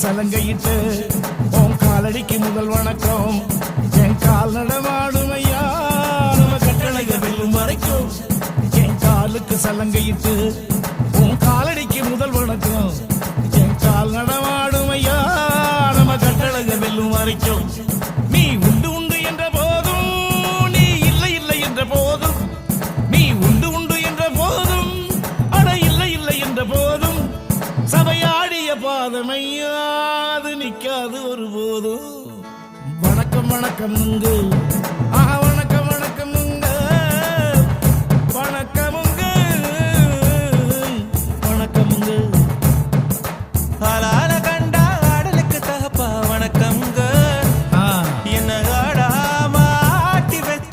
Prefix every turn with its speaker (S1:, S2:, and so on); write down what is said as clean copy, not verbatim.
S1: சலங்கையிட்டு உன் காலடிக்கு முதல் வணக்கம். என் கால் நடமாடுமையா நம்ம கட்டளைய வெல்லும் வரைக்கும். என் காலுக்கு சலங்கையிட்டு உன் காலடிக்கு முதல் வணக்கம். என் கால் நடமாடுமையா நம்ம கட்டளைய வெல்லும் வரைக்கும். நீ உண்டு உண்டு என்ற போதும், நீ இல்லை இல்லை என்ற போதும், நீ உண்டு உண்டு என்ற போதும், அட இல்லை இல்லை என்ற போதும், சபையாடிய பாதமையாது நிக்காது ஒரு போதும். வணக்கம் வணக்கம்.